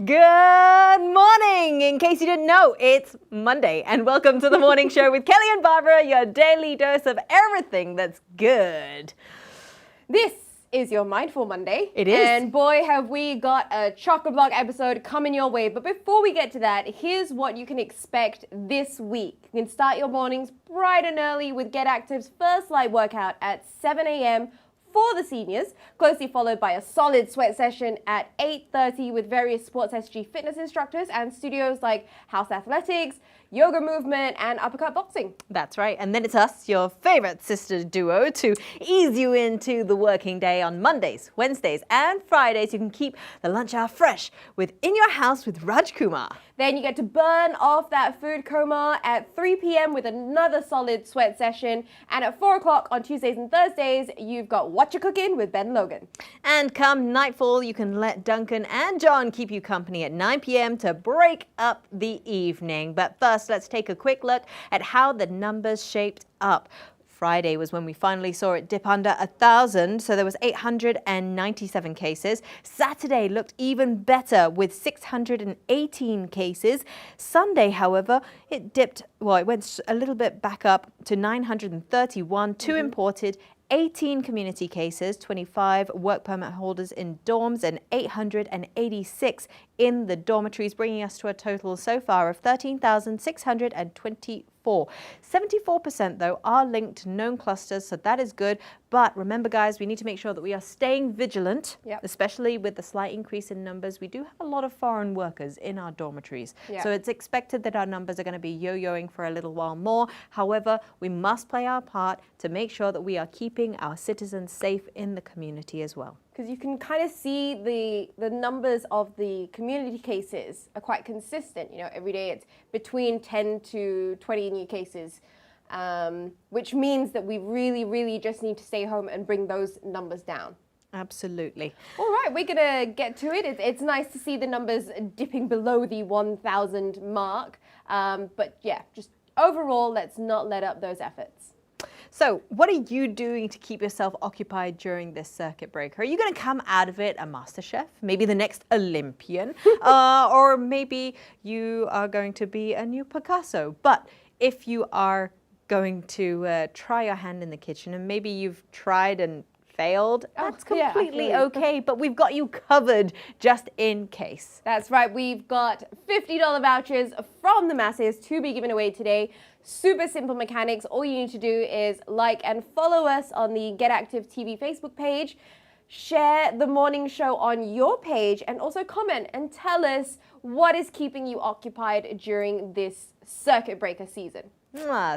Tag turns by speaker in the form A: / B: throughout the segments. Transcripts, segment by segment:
A: Good morning! In case you didn't know, it's Monday, and welcome to the morning show with Kelly and Barbara, your daily dose of everything that's good.
B: This is your Mindful Monday.
A: It is.
B: And boy, have we got a chock-a-block episode coming your way. But before we get to that, here's what you can expect this week. You can start your mornings bright and early with Get Active's first light workout at 7 a.m. for the seniors, closely followed by a solid sweat session at 8:30 with various Sports SG fitness instructors and studios like House Athletics, yoga movement, and uppercut boxing.
A: That's right. And then it's us, your favorite sister duo, to ease you into the working day on Mondays, Wednesdays, and Fridays. You can keep the lunch hour fresh with In Your House with Raj Kumar.
B: Then you get to burn off that food coma at 3 p.m. with another solid sweat session. And at 4 o'clock on Tuesdays and Thursdays, you've got What You Cooking with Ben Logan.
A: And come nightfall, you can let Duncan and John keep you company at 9 p.m. to break up the evening. But first, let's take a quick look at how the numbers shaped up. Friday was when we finally saw it dip under 1,000, so there was 897 cases. Saturday looked even better with 618 cases. Sunday, however, it went a little bit back up to 931, two imported, 18 community cases, 25 work permit holders in dorms, and 886 in the dormitories, bringing us to a total so far of 13,624. 74% though are linked to known clusters, so that is good. But remember, guys, we need to make sure that we are staying vigilant, especially with the slight increase in numbers. We do have a lot of foreign workers in our dormitories, so it's expected that our numbers are going to be yo-yoing for a little while more. However, we must play our part to make sure that we are keeping our citizens safe in the community as well.
B: Because you can kind of see the numbers of the community cases are quite consistent. You know, every day it's between 10 to 20 new cases, which means that we really just need to stay home and bring those numbers down.
A: Absolutely.
B: All right, we're going to get to it. It's nice to see the numbers dipping below the 1,000 mark. But yeah, just overall, let's not let up those efforts.
A: So what are you doing to keep yourself occupied during this circuit breaker? Are you going to come out of it a master chef, maybe the next Olympian, or maybe you are going to be a new Picasso? But if you are going to try your hand in the kitchen, and maybe you've tried and failed, that's completely okay, but we've got you covered just in case.
B: That's right. We've got $50 vouchers from the masses to be given away today. Super simple mechanics. All you need to do is like and follow us on the Get Active TV Facebook page, share the morning show on your page, and also comment and tell us what is keeping you occupied during this circuit breaker season.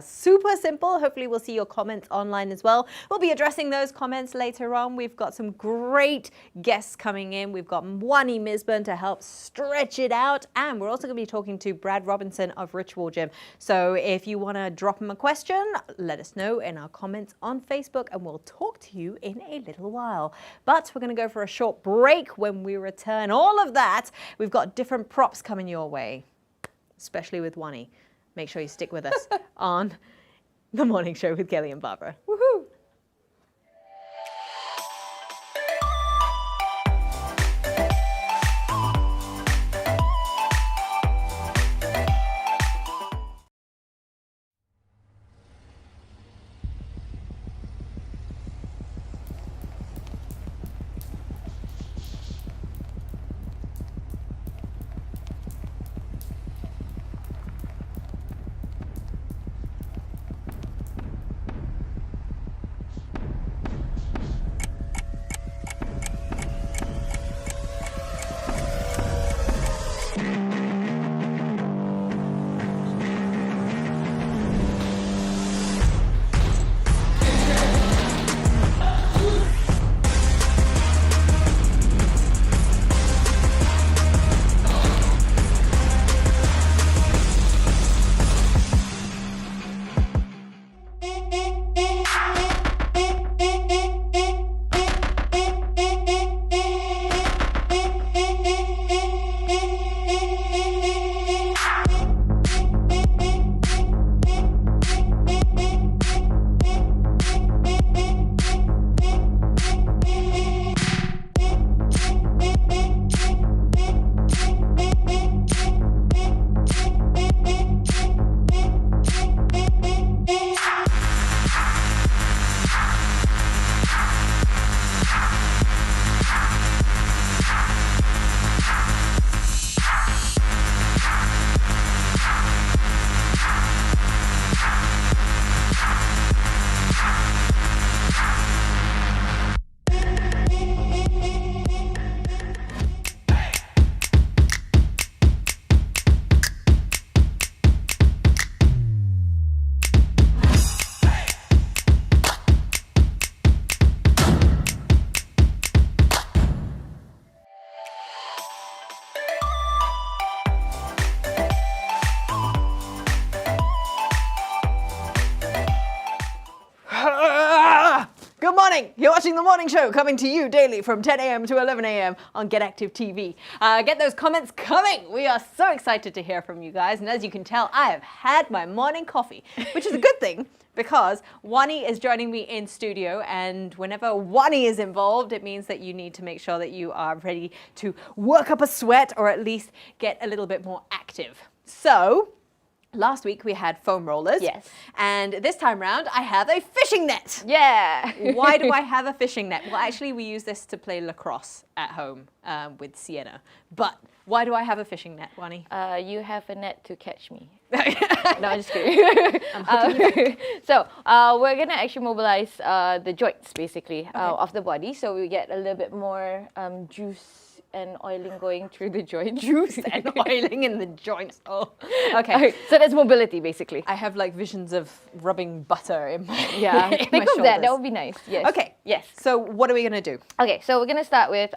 A: Super simple. Hopefully we'll see your comments online as well. We'll be addressing those comments later on. We've got some great guests coming in. We've got Wany Misban to help stretch it out. And we're also going to be talking to Brad Robinson of Ritual Gym. So if you want to drop him a question, let us know in our comments on Facebook and we'll talk to you in a little while. But we're going to go for a short break. When we return all of that, we've got different props coming your way, especially with Wany. Make sure you stick with us on The Morning Show with Kelly and Barbara.
B: Woohoo!
A: Good morning. You're watching The Morning Show, coming to you daily from 10 a.m. to 11 a.m. on Get Active TV. Get those comments coming. We are so excited to hear from you guys. And as you can tell, I have had my morning coffee, which is a good thing because Wany is joining me in studio. And whenever Wany is involved, it means that you need to make sure that you are ready to work up a sweat or at least get a little bit more active. So, last week we had foam rollers.
B: Yes.
A: And this time round I have a fishing net.
B: Yeah.
A: Why do I have a fishing net? Well, actually we use this to play lacrosse at home with Sienna. But why do I have a fishing net, Wany?
B: You have a net to catch me. No, I'm just kidding. So we're gonna actually mobilize the joints basically of the body, so we get a little bit more juice and oiling going through the joint.
A: Juice and oiling in the joints. Oh, okay.
B: So that's mobility basically.
A: I have like visions of rubbing butter in my
B: Yeah,
A: in
B: think
A: my
B: of that. That
A: shoulders.
B: would be nice. Yes.
A: Okay.
B: Yes.
A: So what are we gonna do?
B: Okay, so we're gonna start with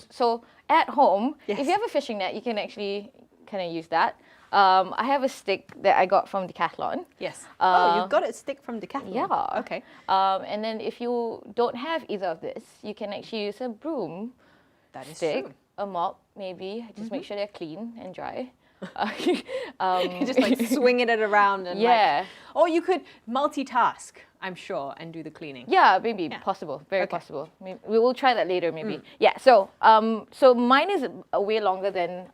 B: so at home,
A: Yes.
B: if you have a fishing net, you can actually kind of use that. I have a stick that I got from Decathlon.
A: Yes. Oh, you got it stick from Decathlon.
B: Yeah.
A: Okay.
B: And then if you don't have either of this, you can actually use a broom,
A: That is
B: stick,
A: true.
B: a mop, maybe. Just make sure they're clean and dry.
A: You just like swinging it around and
B: Yeah.
A: like, or you could multitask, I'm sure, and do the cleaning.
B: Yeah, maybe possible, very possible. We will try that later, maybe. Yeah. So, so mine is way longer than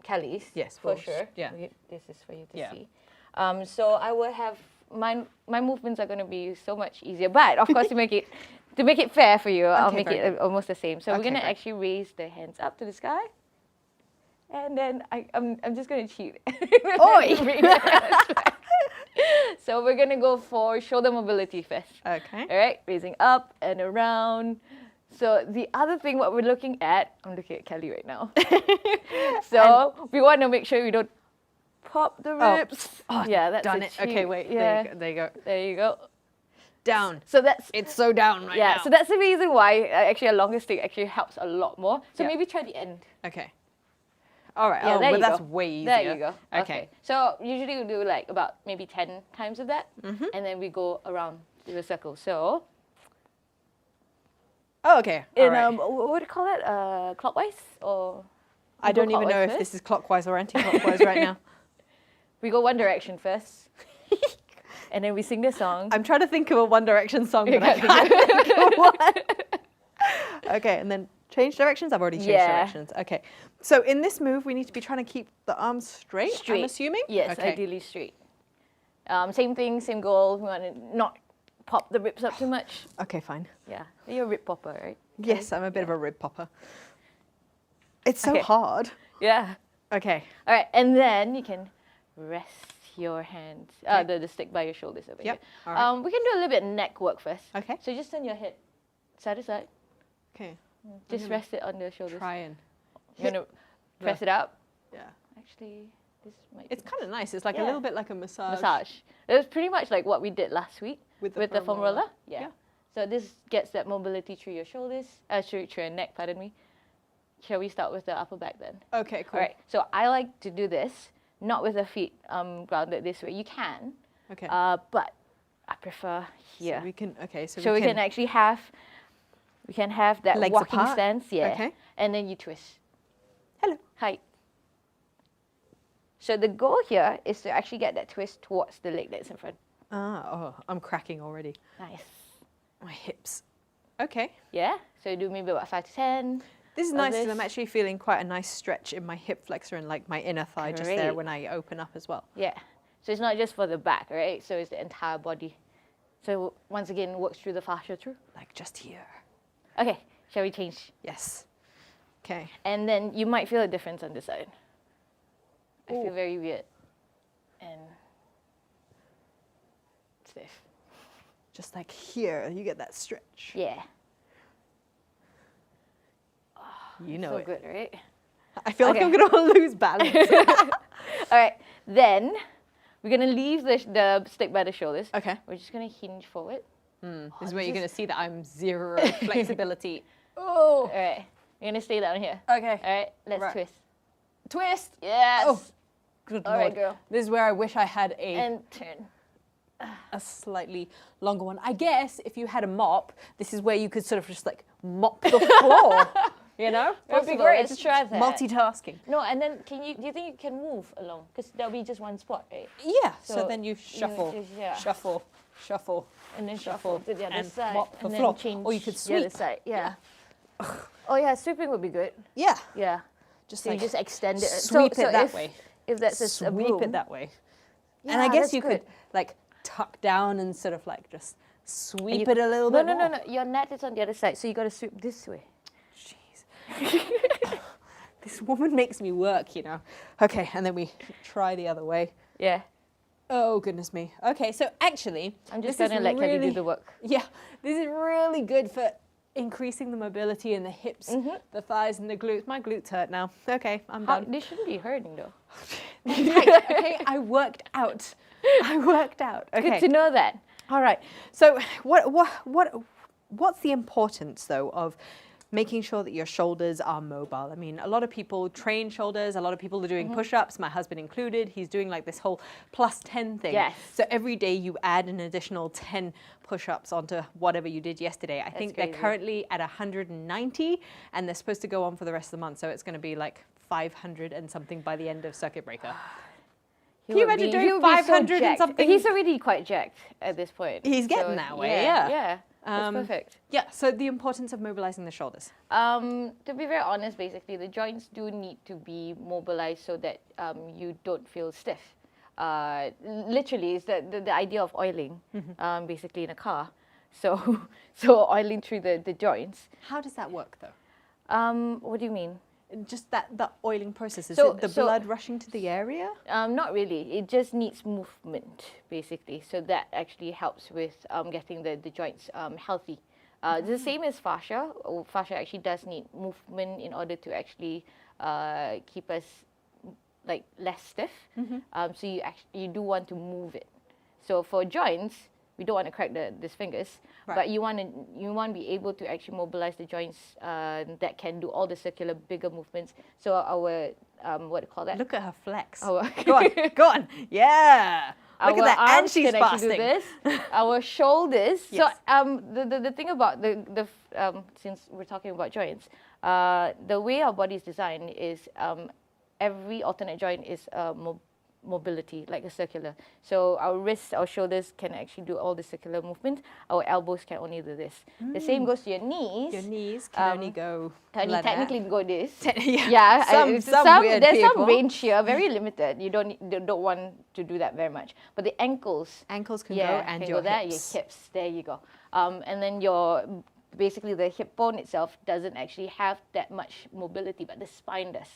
B: Kelly's.
A: Yes,
B: for
A: course.
B: sure.
A: Yeah.
B: This is for you to
A: Yeah.
B: see. So I will have my movements are going to be so much easier, but of course to make it fair for you, I'll make
A: very
B: it almost the same. So we're
A: Okay,
B: going to
A: great.
B: actually raise the hands up to the sky. And then I'm just going to cheat.
A: Oi!
B: Bring the hands back. So we're going to go for shoulder mobility first.
A: Okay.
B: All right, raising up and around. So the other thing what we're looking at, I'm looking at Kelly right now. So we want to make sure we don't pop the ribs.
A: Oh,
B: yeah, that's
A: done
B: a
A: it. Okay,
B: cheat.
A: wait.
B: Yeah,
A: There you go.
B: there you go.
A: Down.
B: So that's
A: It's so down right
B: yeah.
A: now.
B: So that's the reason why actually a longer stick actually helps a lot more. So
A: Yeah.
B: maybe try the end.
A: Okay. All right.
B: Yeah,
A: oh,
B: there
A: but
B: you
A: that's
B: go.
A: way easier.
B: There you go.
A: Okay.
B: So usually we do like about maybe 10 times of that, and then we go around the circle. So
A: Oh, okay. All
B: in
A: right.
B: what do you call it? Clockwise or?
A: I
B: we go
A: don't even know
B: clockwise
A: if
B: first?
A: this is clockwise or anti-clockwise right now.
B: We go one direction first, and then we sing the song.
A: I'm trying to think of a One Direction song, but I
B: can't
A: can't think of one. Okay, and then change directions? I've already changed
B: Yeah.
A: directions. Okay. So in this move, we need to be trying to keep the arms straight, I'm assuming?
B: Yes,
A: Okay.
B: ideally straight. Same thing, same goal. We want to not pop the ribs up too much.
A: Okay, fine.
B: Yeah, you're a rib popper, right?
A: Yes, I'm a bit of a rib popper. It's so
B: Okay.
A: hard.
B: Yeah.
A: Okay.
B: All right, and then you can rest your hands, the stick by your shoulders over
A: Yep,
B: here.
A: all right.
B: We can do a little bit of neck work first.
A: Okay.
B: So just turn your head side to side.
A: Okay.
B: Just
A: gonna
B: rest it on the shoulders.
A: Try and
B: You're gonna
A: the-
B: press it up.
A: yeah.
B: Actually, this might
A: It's
B: be
A: kind of nice. It's like a
B: Yeah.
A: little bit like a massage.
B: massage. It was pretty much like what we did last week
A: With the
B: the
A: foam
B: foam
A: roller.
B: roller.
A: Yeah.
B: Yeah. So this gets that mobility through your shoulders, through your neck. Pardon me. Shall we start with the upper back then?
A: Okay, cool.
B: All right. So I like to do this not with the feet grounded this way. You can,
A: Okay.
B: but I prefer here.
A: So we can, okay, so,
B: So we can actually have, that
A: Legs
B: walking
A: apart?
B: stance, yeah.
A: Okay.
B: And then you twist.
A: Hello.
B: Hi. So the goal here is to actually get that twist towards the leg that's in front.
A: Oh, I'm cracking already.
B: Nice.
A: My hips. Okay.
B: Yeah. So do maybe about 5 to 10.
A: This is
B: of
A: nice because
B: this.
A: I'm actually feeling quite a nice stretch in my hip flexor and like my inner thigh just there
B: Great.
A: when I open up as well.
B: Yeah. So it's not just for the back, right? So it's the entire body. So once again, works through the fascia through.
A: Like just here.
B: Okay. Shall we change?
A: Yes. Okay.
B: And then you might feel a difference on this side. I
A: Ooh.
B: feel very weird and stiff.
A: Just like here, you get that stretch.
B: Yeah.
A: You know
B: So
A: it.
B: good, right?
A: I feel like
B: Okay.
A: I'm going to lose balance.
B: All right. Then we're going to leave the stick by the shoulders.
A: Okay.
B: We're just going to hinge forward.
A: This is where you're going to see that I'm zero flexibility.
B: All right. You're going to stay down here.
A: Okay.
B: All right. Let's
A: Right.
B: twist.
A: Twist.
B: Yes.
A: Oh, good
B: All right,
A: Lord.
B: girl.
A: This is where I wish I had a
B: And turn.
A: a slightly longer one. I guess if you had a mop, this is where you could sort of just like mop the floor. You know,
C: It would be
B: Possible.
C: great.
B: Let's
C: Let's
B: try
C: try
B: that.
A: multitasking.
C: No, and then do you think you can move along? Because there'll be just one spot, right?
A: Yeah. So
C: So
A: then you shuffle,
C: yeah.
A: shuffle, shuffle,
C: And then
A: shuffle,
C: to the other
A: and
C: side.
A: mop the
C: and
A: floor.
C: then change
A: Or you could
C: the other
A: sweep.
C: side. Yeah. Oh yeah, sweeping would be good.
A: Yeah.
C: Yeah.
A: Just
C: So
A: like
C: you just extend it.
A: sweep
C: so
A: it that
C: if,
A: way.
C: If that's a
A: Sweep
C: broom,
A: it that way.
C: Yeah,
A: and I guess
C: that's
A: you
C: good.
A: could like tuck down and sort of like just sweep
C: you-
A: it a little
C: No,
A: bit
C: no,
A: more.
C: no, no. Your net is on the other side, so you got to sweep this way.
A: Jeez. This woman makes me work, you know. Okay, and then we try the other way.
C: Yeah.
A: Oh, goodness me. Okay, so actually,
C: I'm just
A: this
C: gonna
A: is
C: let Kelly do
A: really-
C: the work.
A: Yeah, this is really good for increasing the mobility in the hips, the thighs, and the glutes. My glutes hurt now. Okay, I'm done.
C: They shouldn't be hurting though.
A: Right, okay, I worked out. Okay.
C: Good to know that.
A: All right. So what's the importance though of making sure that your shoulders are mobile? I mean, a lot of people train shoulders, a lot of people are doing push-ups, my husband included. He's doing like this whole plus 10 thing.
C: Yes.
A: So every day you add an additional 10 push-ups onto whatever you did yesterday. I think they're
C: crazy.
A: currently at 190 and they're supposed to go on for the rest of the month. So it's going to be like 500 and something by the end of circuit breaker.
C: He
A: Can you
C: would
A: imagine
C: be-
A: doing
C: he would be so
A: 500 and
C: jacked.
A: something?
C: He's already quite jacked at this point.
A: He's getting that way,
C: Yeah.
A: yeah.
C: Yeah. That's perfect.
A: Yeah, so the importance of mobilizing the shoulders.
C: To be very honest, basically, the joints do need to be mobilized so that you don't feel stiff. Literally, it's the idea of oiling, basically, in a car. So, so oiling through the joints.
A: How does that work though?
C: What do you mean?
A: Just the oiling process, is
C: So-
A: it the
C: so-
A: blood rushing to the area?
C: Not really. It just needs movement, basically. So that actually helps with getting the joints healthy. It's the same as fascia. Fascia actually does need movement in order to actually keep us like less stiff. So you do want to move it. So for joints, we don't want to crack these fingers,
A: Right.
C: but you want to be able to actually mobilize the joints that can do all the circular bigger movements. So our what do you call that?
A: Look at her flex.
C: Our-
A: Go on, go on. Yeah. Look
C: Our
A: at that, and
C: arms
A: she's
C: can actually
A: fasting.
C: do this. Our shoulders.
A: Yes.
C: So the thing about since we're talking about joints, the way our body is designed is every alternate joint is mobility, like a circular. So our wrists, our shoulders can actually do all the circular movement. Our elbows can only do this. The same goes to your knees.
A: Your knees can only go
C: Can
A: like that.
C: technically go this.
A: Yeah,
C: Yeah,
A: some weird
C: there's
A: people.
C: some range here, very limited. You don't want to do that very much. But the ankles,
A: Ankles can
C: yeah,
A: go and
C: can
A: your
C: go there,
A: hips.
C: your hips. There you go. And then basically the hip bone itself doesn't actually have that much mobility, but the spine does.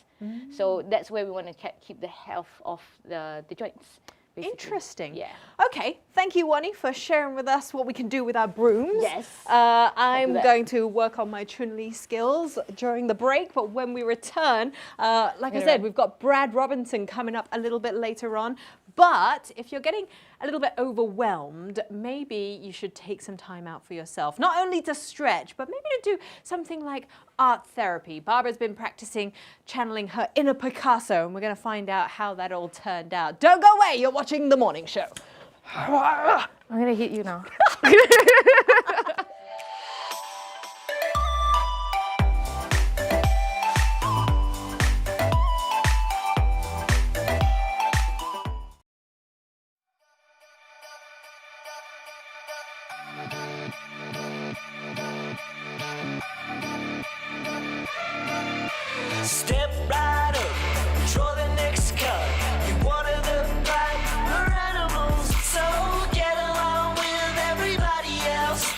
C: So that's where we want to keep the health of the joints. Basically.
A: Interesting.
C: Yeah.
A: Okay, thank you, Wany, for sharing with us what we can do with our brooms.
C: Yes.
A: I'm
C: that.
A: going to work on my Chun-Li skills during the break, but when we return, like I said, we've got Brad Robinson coming up a little bit later on. But if you're getting a little bit overwhelmed, maybe you should take some time out for yourself. Not only to stretch, but maybe to do something like art therapy. Barbara's been practicing channeling her inner Picasso, and we're going to find out how that all turned out. Don't go away, you're watching The Morning Show.
C: I'm gonna hit you now.
D: Step right up, draw the next cut. You're one of the pack, we're animals, so get along with everybody else.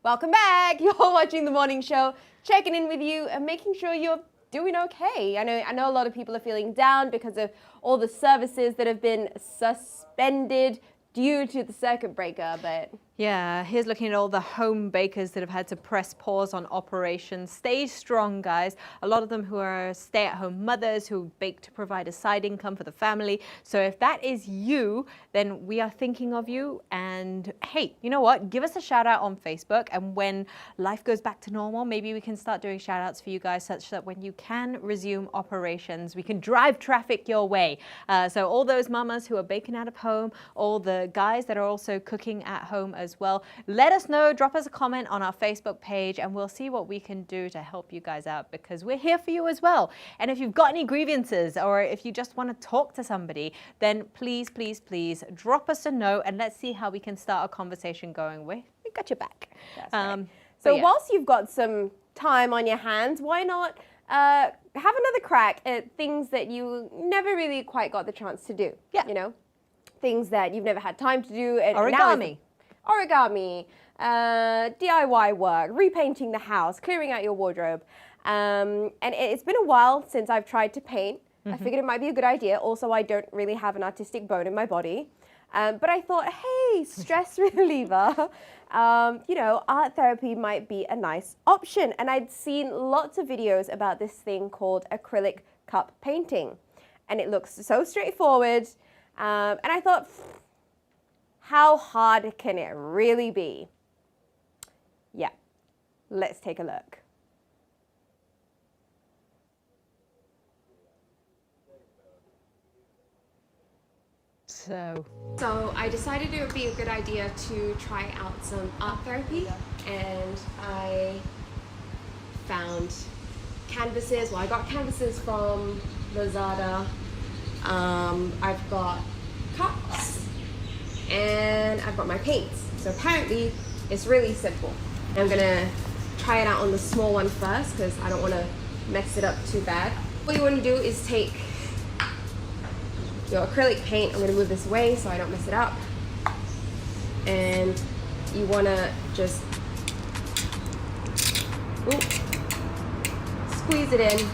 B: Welcome back. You're watching The Morning Show, checking in with you and making sure you're doing okay. I know a lot of people are feeling down because of all the services that have been suspended due to the circuit breaker, but
A: yeah, here's looking at all the home bakers that have had to press pause on operations. Stay strong, guys. A lot of them who are stay-at-home mothers who bake to provide a side income for the family. So if that is you, then we are thinking of you. And hey, you know what? Give us a shout out on Facebook. And when life goes back to normal, maybe we can start doing shout outs for you guys such that when you can resume operations, we can drive traffic your way. So all those mamas who are baking out of home, all the guys that are also cooking at home as well, let us know, drop us a comment on our Facebook page, and we'll see what we can do to help you guys out, because we're here for you as well. And if you've got any grievances, or if you just want to talk to somebody, then please drop us a note and let's see how we can start a conversation going. We got your back.
B: that's right. So
A: yeah.
B: whilst you've got some time on your hands, why not have another crack at things that you never really quite got the chance to do?
A: Yeah.
B: You know, things that you've never had time to do. And origami, DIY work, repainting the house, clearing out your wardrobe. And it's been a while since I've tried to paint. I figured it might be a good idea. Also, I don't really have an artistic bone in my body. But I thought, hey, stress reliever, you know, art therapy might be a nice option. And I'd seen lots of videos about this thing called acrylic cup painting. And it looks so straightforward. And I thought, how hard can it really be? Yeah, let's take a look.
A: So
B: I decided it would be a good idea to try out some art therapy, and I found canvases. Well, I got canvases from Lazada. I've got cups, and I've got my paints. So apparently it's really simple. I'm gonna try it out on the small one first because I don't want to mess it up too bad. What you want to do is take your acrylic paint. I'm gonna move this away so I don't mess it up. And you want to just squeeze it in.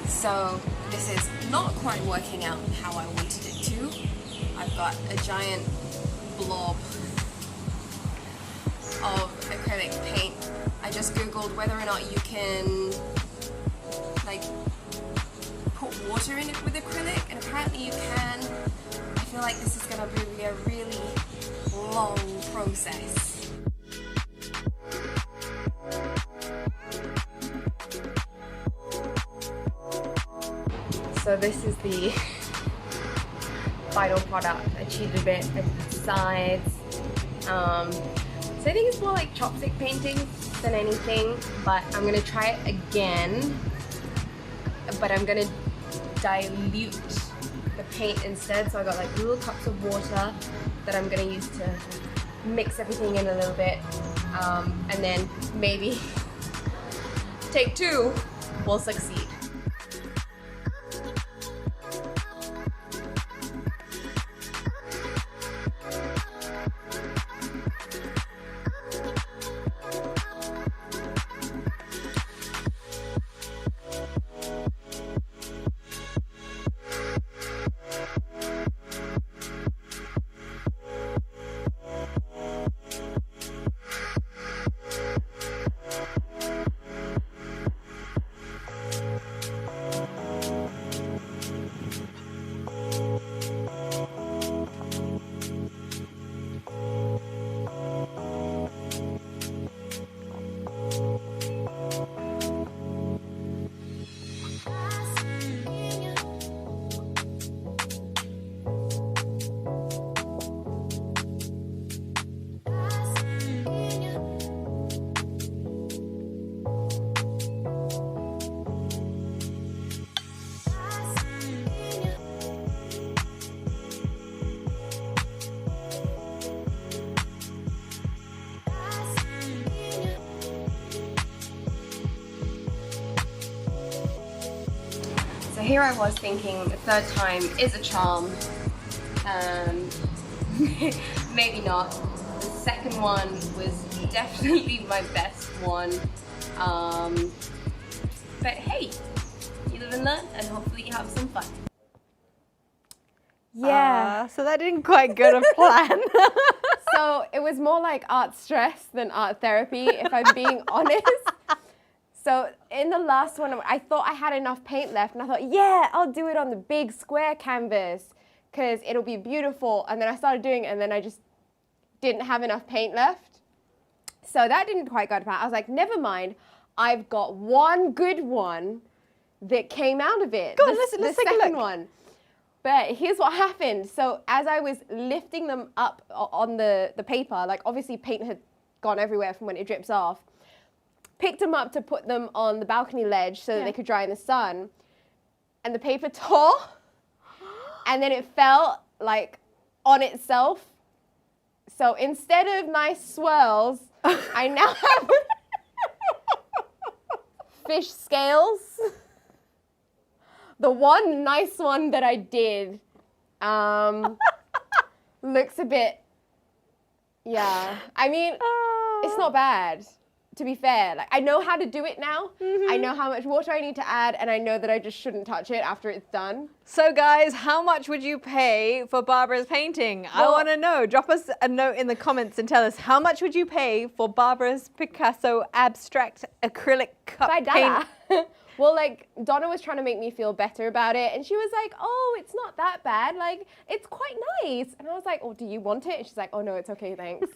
B: So this is not quite working out how I wanted it to. I've got a giant blob of acrylic paint. I just googled whether or not you can like put water in it with acrylic, and apparently you can. I feel like this is gonna be a really long process. So this is the final product. I cheated a bit at the sides. So I think it's more like chopstick painting than anything, but I'm gonna try it again. But I'm gonna dilute the paint instead. So I got like little cups of water that I'm gonna use to mix everything in a little bit. And then maybe take two will succeed. here I was thinking the third time is a charm. Maybe not. The second one was definitely my best one. But hey, you live and learn, and hopefully you have some fun. Yeah.
A: So that didn't quite go to plan.
B: So it was more like art stress than art therapy, if I'm being honest. So in the last one, I thought I had enough paint left, and I thought, yeah, I'll do it on the big square canvas because it'll be beautiful. And then I started doing it, and then I just didn't have enough paint left. So that didn't quite go to plan. I was like, never mind. I've got one good one that came out of it.
A: Go on, let's take a look.
B: The second one. But here's what happened. So as I was lifting them up on the paper, like obviously paint had gone everywhere from when it drips off, picked them up to put them on the balcony ledge so that they could dry in the sun, and the paper tore, and then it fell like on itself. So instead of nice swirls, I now have fish scales. The one nice one that I did looks a bit, yeah. I mean, it's not bad, to be fair. Like, I know how to do it now. I know how much water I need to add, and I know that I just shouldn't touch it after it's done.
A: So guys, how much would you pay for Barbara's painting? I want to know. Drop us a note in the comments and tell us how much would you pay for Barbara's Picasso abstract acrylic cup paint?
B: Well, like, Donna was trying to make me feel better about it, and she was like, oh, it's not that bad. Like, it's quite nice. And I was like, oh, do you want it? And she's like, oh, no, it's okay, thanks.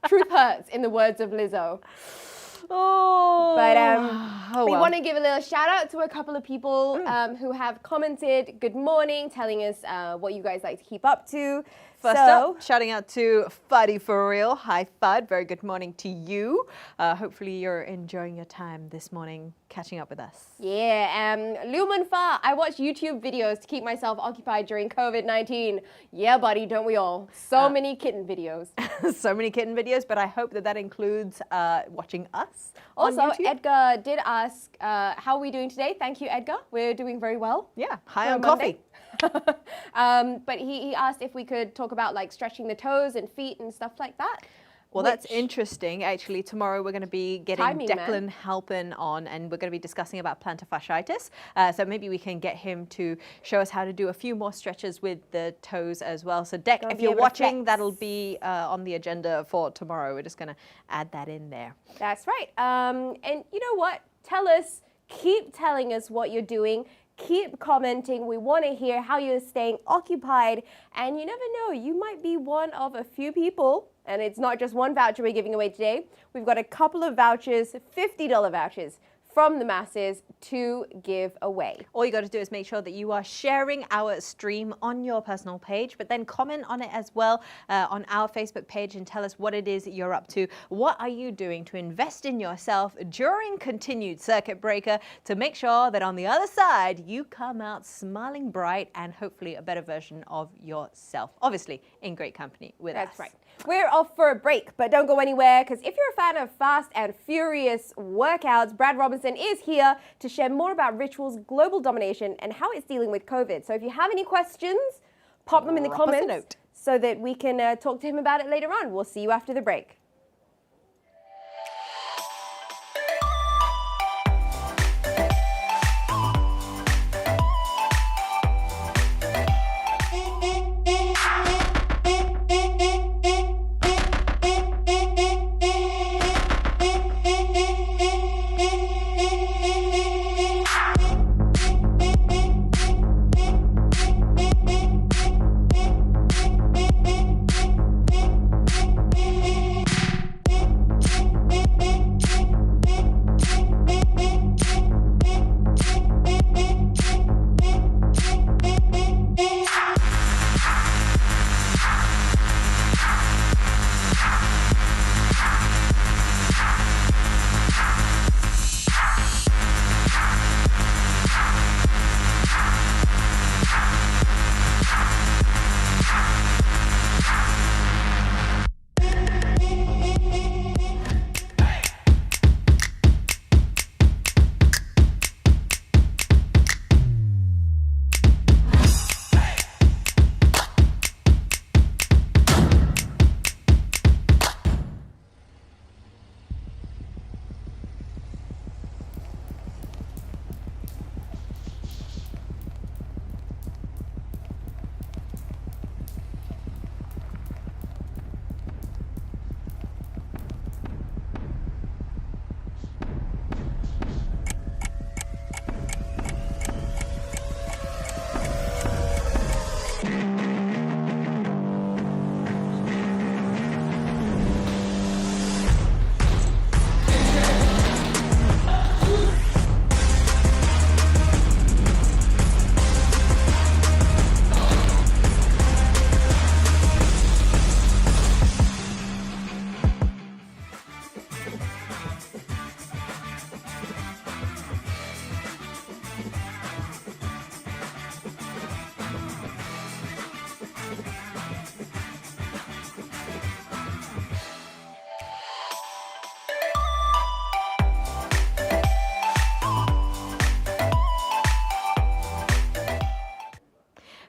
B: Truth hurts, in the words of Lizzo.
A: Oh.
B: But we want to give a little shout out to a couple of people who have commented good morning, telling us what you guys like to keep up to.
A: First up, shouting out to Fuddy for real. Hi, Fud. Very good morning to you. Hopefully you're enjoying your time this morning catching up with us.
B: Yeah, Luman Fa, I watch YouTube videos to keep myself occupied during COVID-19. Yeah, buddy, don't we all? So many kitten videos.
A: So many kitten videos, but I hope that that includes watching us
B: Also,
A: on YouTube.
B: Edgar did ask, how are we doing today? Thank you, Edgar. We're doing very well.
A: Yeah, high on coffee.
B: But he asked if we could talk about like stretching the toes and feet and stuff like that.
A: Well, that's interesting. Actually, tomorrow we're going to be getting
B: Timing,
A: Declan Halpin on, and we're going to be discussing about plantar fasciitis. So maybe we can get him to show us how to do a few more stretches with the toes as well. So Dec, if you're watching, that'll be on the agenda for tomorrow. We're just going to add that in there.
B: That's right. And you know what? Tell us, keep telling us what you're doing. Keep commenting. We want to hear how you're staying occupied. And you never know, you might be one of a few people. And it's not just one voucher we're giving away today. We've got a couple of vouchers, $50 vouchers from the masses to give away.
A: All you got to do is make sure that you are sharing our stream on your personal page, but then comment on it as well on our Facebook page and tell us what it is that you're up to. What are you doing to invest in yourself during continued circuit breaker to make sure that on the other side you come out smiling bright and hopefully a better version of yourself, obviously in great company with us.
B: That's right. We're off for a break, but don't go anywhere, because if you're a fan of fast and furious workouts, Brad Robinson is here to share more about Ritual's global domination and how it's dealing with COVID. So if you have any questions, pop them in the
A: Drop us a
B: comments
A: note.
B: so that we can talk to him about it later on. We'll see you after the break.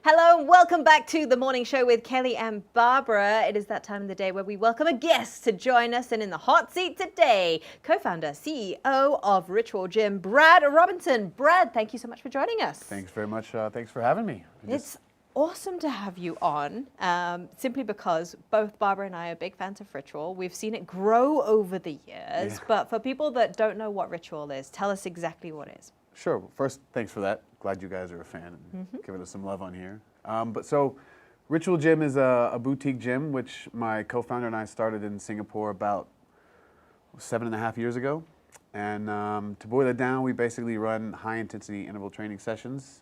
A: Hello and welcome back to the morning show with Kelly and Barbara. It is that time of the day where we welcome a guest to join us, and in the hot seat today, co-founder, CEO of Ritual Gym, Brad Robinson. Brad, thank you so much for joining us.
E: Thanks very much. Thanks for having me.
A: It's awesome to have you on, simply because both Barbara and I are big fans of Ritual. We've seen it grow over the years, but for people that don't know what Ritual is, tell us exactly what it is.
E: Sure. Well, first, thanks for that. Glad you guys are a fan and giving us some love on here. So, Ritual Gym is a boutique gym, which my co-founder and I started in Singapore about 7.5 years ago. And to boil it down, we basically run high-intensity interval training sessions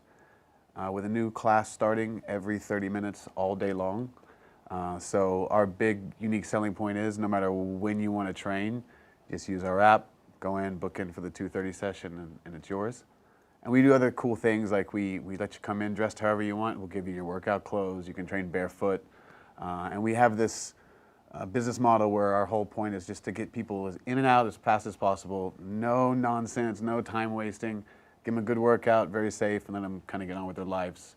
E: with a new class starting every 30 minutes all day long. So our big unique selling point is no matter when you want to train, just use our app, go in, book in for the 2:30 session, and it's yours. And we do other cool things like we let you come in dressed however you want. We'll give you your workout clothes. You can train barefoot. And we have this business model where our whole point is just to get people in and out as fast as possible. No nonsense, no time wasting. Give them a good workout, very safe, and let them kind of get on with their lives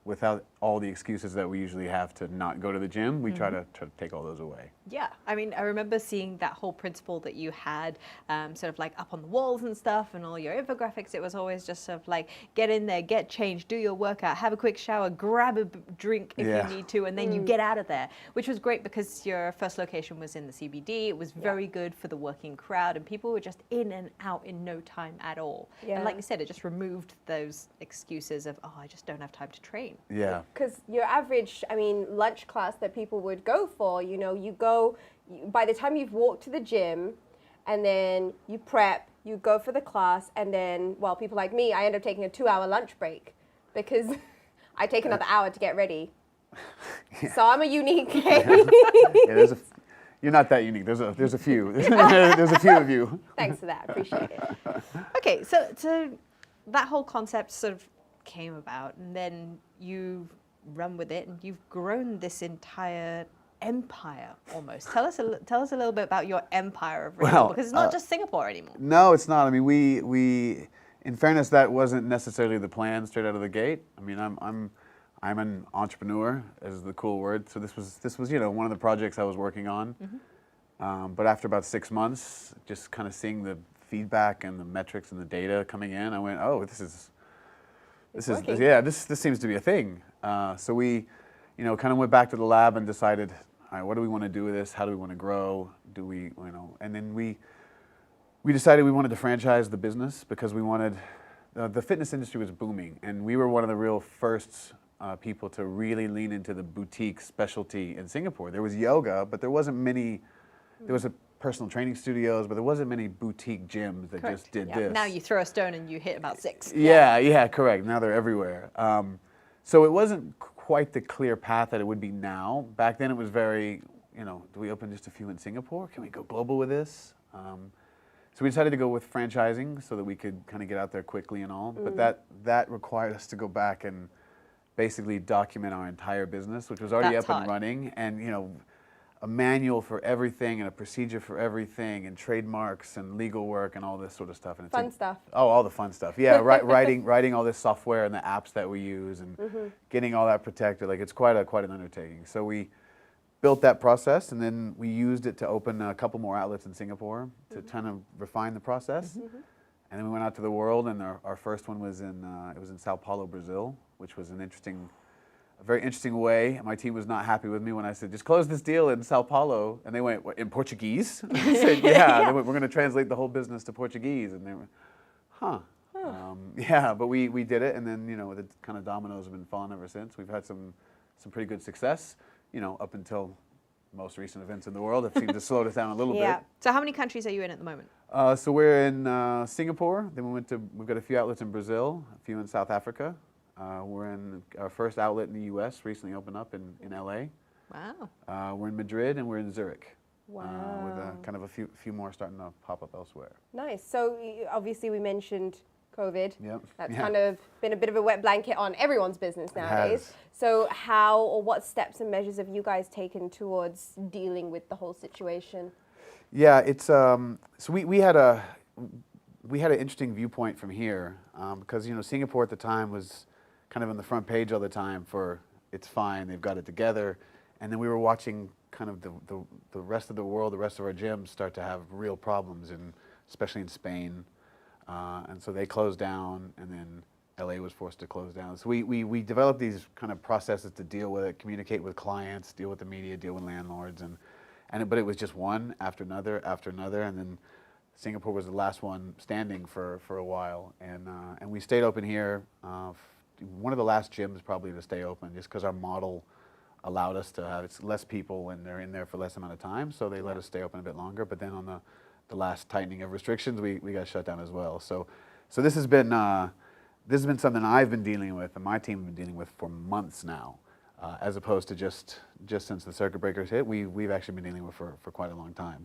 E: without all the excuses that we usually have to not go to the gym. We try to take all those away.
A: Yeah, I mean, I remember seeing that whole principle that you had sort of like up on the walls and stuff, and all your infographics. It was always just sort of like, get in there, get changed, do your workout, have a quick shower, grab a drink if you need to, and then you get out of there, which was great because your first location was in the CBD. It was very good for the working crowd, and people were just in and out in no time at all. And like you said, it just removed those excuses of, oh, I just don't have time to train.
E: Yeah.
B: Because your average, I mean, lunch class that people would go for, you know, by the time you've walked to the gym and then you prep, you go for the class, and then, well, people like me, I end up taking a 2-hour lunch break because I take another hour to get ready. So I'm a unique case.
E: You're not that unique. There's a few. There's a few of you.
B: Thanks for that. Appreciate it.
A: Okay, so that whole concept sort of came about, and then you've run with it, and you've grown this entire empire almost. Tell us a little bit about your empire of Ritual, because it's not just Singapore anymore.
E: No, it's not. I mean, we in fairness, that wasn't necessarily the plan straight out of the gate. I mean, I'm an entrepreneur, is the cool word. So this was one of the projects I was working on. But after about 6 months, just kind of seeing the feedback and the metrics and the data coming in, I went, oh, this seems to be a thing. So we, kind of went back to the lab and decided, all right, what do we want to do with this? How do we want to grow? And then we decided we wanted to franchise the business because we wanted, the fitness industry was booming, and we were one of the real first people to really lean into the boutique specialty in Singapore. There was yoga, but there wasn't many, there was a personal training studios, but there wasn't many boutique gyms that just did this.
A: Now you throw a stone and you hit about 6.
E: Yeah, correct. Now they're everywhere. So it wasn't quite the clear path that it would be now. Back then it was very, do we open just a few in Singapore? Can we go global with this? So we decided to go with franchising so that we could kind of get out there quickly and all. But that required us to go back and basically document our entire business, which was already up and running, and a manual for everything and a procedure for everything and trademarks and legal work and all this sort of stuff. And
B: Fun stuff.
E: Oh, all the fun stuff. Yeah, writing all this software and the apps that we use and getting all that protected. Like, it's quite an undertaking. So we built that process, and then we used it to open a couple more outlets in Singapore to kind of refine the process. And then we went out to the world, and our first one was in Sao Paulo, Brazil, which was a very interesting way. My team was not happy with me when I said, just close this deal in Sao Paulo. And they went, what, in Portuguese? I said, yeah. They went, we're going to translate the whole business to Portuguese. And they went, huh. But we did it. And then, the kind of dominoes have been falling ever since. We've had some pretty good success, up until most recent events in the world have seemed to slow us down a little bit.
A: So how many countries are you in at the moment?
E: So we're in Singapore. Then we've got a few outlets in Brazil, a few in South Africa. We're in our first outlet in the U.S., recently opened up in L.A.
A: Wow.
E: We're in Madrid, and we're in Zurich.
B: Wow.
E: With kind of a few more starting to pop up elsewhere.
B: Nice. So obviously we mentioned COVID.
E: Yep.
B: That's kind of been a bit of a wet blanket on everyone's business nowadays.
E: has.
B: So how or what steps and measures have you guys taken towards dealing with the whole situation?
E: Yeah, it's so we had an interesting viewpoint from here because Singapore at the time was kind of on the front page all the time for it's fine, they've got it together. And then we were watching kind of the rest of the world, the rest of our gyms start to have real problems, especially in Spain. And so they closed down, and then LA was forced to close down. So we developed these kind of processes to deal with it, communicate with clients, deal with the media, deal with landlords, but it was just one after another, and then Singapore was the last one standing for a while, and we stayed open here. One of the last gyms probably to stay open, just because our model allowed us to have it's less people and they're in there for less amount of time, so they let us stay open a bit longer. But then on the last tightening of restrictions, we got shut down as well. So this has been something I've been dealing with and my team have been dealing with for months now, as opposed to just since the circuit breakers hit. We've actually been dealing with for quite a long time.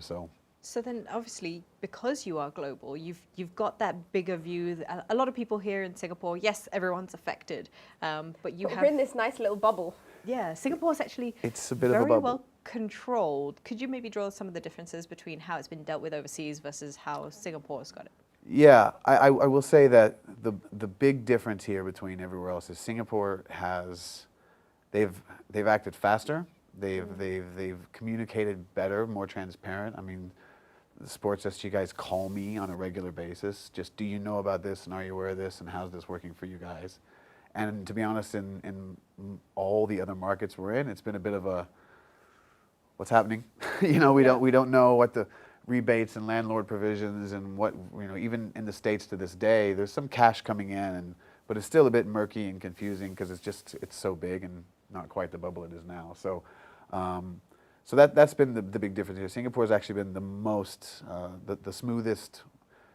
A: So then, obviously, because you are global, you've got that bigger view. A lot of people here in Singapore, yes, everyone's affected, but
B: We're in this nice little bubble.
A: Yeah, Singapore is actually
E: It's a bit of a
A: very
E: bubble.
A: well controlled. Could you maybe draw some of the differences between how it's been dealt with overseas versus how Singapore's got it?
E: Yeah, I will say that the big difference here between everywhere else is Singapore they've acted faster. They've communicated better, more transparent. I mean, the sports SG guys call me on a regular basis. Just, do you know about this, and are you aware of this, and how's this working for you guys? And to be honest, in all the other markets we're in, it's been a bit of a, what's happening? We don't know what the rebates and landlord provisions and what, even in the States to this day, there's some cash coming in, but it's still a bit murky and confusing because it's so big and not quite the bubble it is now. So that's been the big difference here. Singapore's actually been the most, the smoothest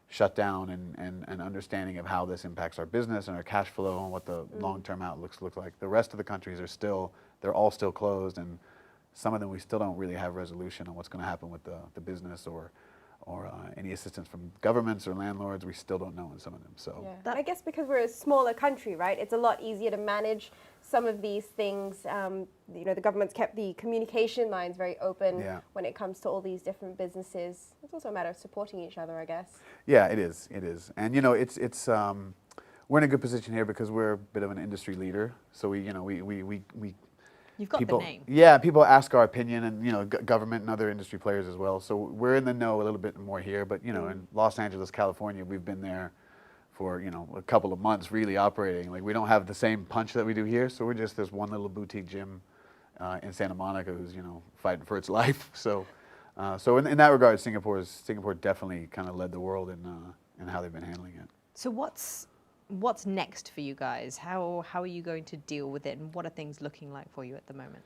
E: shutdown and understanding of how this impacts our business and our cash flow and what the long-term outlooks look like. The rest of the countries they're all still closed, and some of them we still don't really have resolution on what's going to happen with the business or any assistance from governments or landlords. We still don't know in some of them. So
B: I guess because we're a smaller country, right? It's a lot easier to manage some of these things. The government's kept the communication lines very open when it comes to all these different businesses. It's also a matter of supporting each other, I guess.
E: Yeah, it is. It is, and it's we're in a good position here because we're a bit of an industry leader. So we
A: You've got
E: people,
A: the name.
E: Yeah, people ask our opinion, and government and other industry players as well. So we're in the know a little bit more here. But in Los Angeles, California, we've been there for a couple of months, really operating. Like, we don't have the same punch that we do here. So we're just this one little boutique gym in Santa Monica who's fighting for its life. So in that regard, Singapore definitely kind of led the world in how they've been handling it.
A: So what's next for you guys? How are you going to deal with it, and what are things looking like for you at the moment?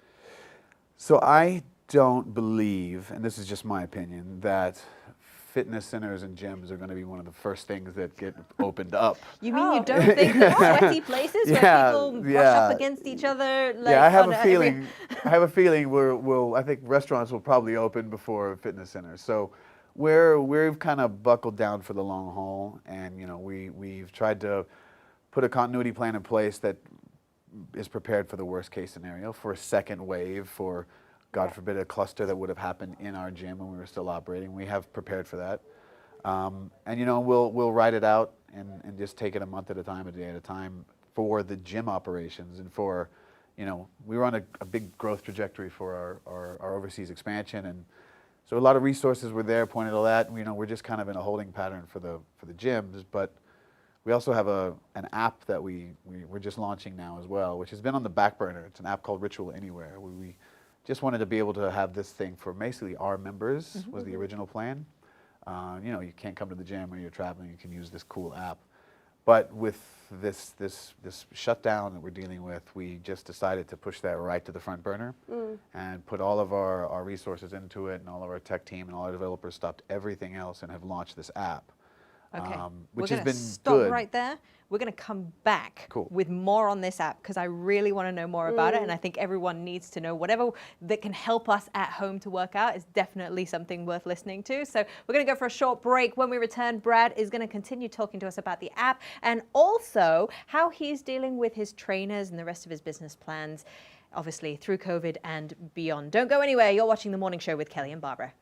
E: So I don't believe, and this is just my opinion, that fitness centers and gyms are going to be one of the first things that get opened up.
A: You mean you don't think that sweaty places where people brush up against each other? Like,
E: I have a feeling. I have a feeling I think restaurants will probably open before fitness centers. So we've kind of buckled down for the long haul, and we've tried to put a continuity plan in place that is prepared for the worst case scenario, for a second wave, for God forbid a cluster that would have happened in our gym when we were still operating. We have prepared for that, and we'll ride it out and just take it a month at a time, a day at a time for the gym operations, and for we were on a big growth trajectory for our overseas expansion, and so a lot of resources were there pointed at that. We're just kind of in a holding pattern for the gyms, but we also have an app that we're just launching now as well, which has been on the back burner. It's an app called Ritual Anywhere. We just wanted to be able to have this thing for basically our members, was the original plan. You can't come to the gym or you're traveling, you can use this cool app. But with this shutdown that we're dealing with, we just decided to push that right to the front burner and put all of our resources into it, and all of our tech team and all our developers stopped everything else and have launched this app.
A: Okay,
E: which
A: we're
E: has been
A: stop
E: good.
A: right there. We're going to come back
E: Cool.
A: with more on this app because I really want to know more about it, and I think everyone needs to know. Whatever that can help us at home to work out is definitely something worth listening to. So we're going to go for a short break. When we return, Brad is going to continue talking to us about the app and also how he's dealing with his trainers and the rest of his business plans, obviously through COVID and beyond. Don't go anywhere. You're watching The Morning Show with Kelly and Barbara.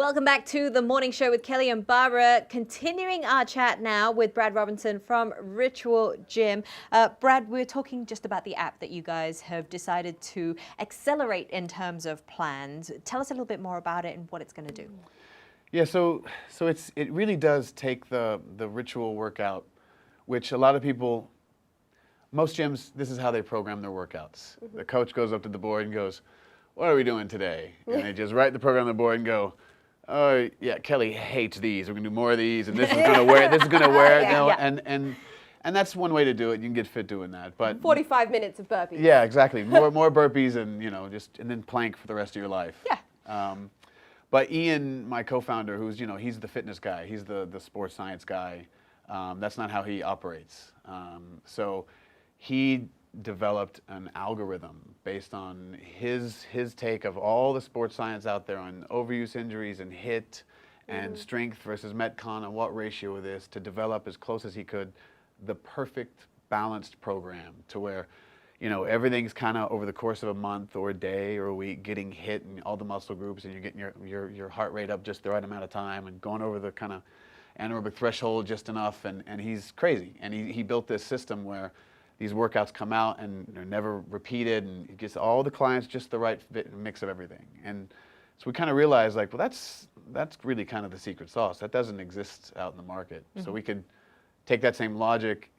A: Welcome back to the morning show with Kelly and Barbara. Continuing our chat now with Brad Robinson from Ritual Gym. Brad, we're talking just about the app that you guys have decided to accelerate in terms of plans. Tell us a little bit more about it and what it's going to do.
E: Yeah, so it really does take the ritual workout, which a lot of people, most gyms, this is how they program their workouts. The coach goes up to the board and goes, "What are we doing today?" And they just write the program on the board and go, "Oh yeah, Kelly hates these. We're gonna do more of these, and this is gonna wear. This is gonna wear." You know, and that's one way to do it. You can get fit doing that. But
B: 45 minutes of burpees.
E: yeah, exactly. More burpees, and and then plank for the rest of your life.
A: Yeah.
E: But Ian, my co-founder, who's he's the fitness guy. He's the sports science guy. That's not how he operates. So he developed an algorithm based on his take of all the sports science out there on overuse injuries and HIIT and strength versus Metcon and what ratio of this, to develop as close as he could the perfect balanced program to where everything's kind of over the course of a month or a day or a week getting hit in all the muscle groups, and you're getting your heart rate up just the right amount of time and going over the kind of anaerobic threshold just enough, and he's crazy. And he built this system where these workouts come out and they're never repeated, and it gets all the clients just the right mix of everything. And so we kind of realized, like, well, that's really kind of the secret sauce. That doesn't exist out in the market. So we could take that same logic,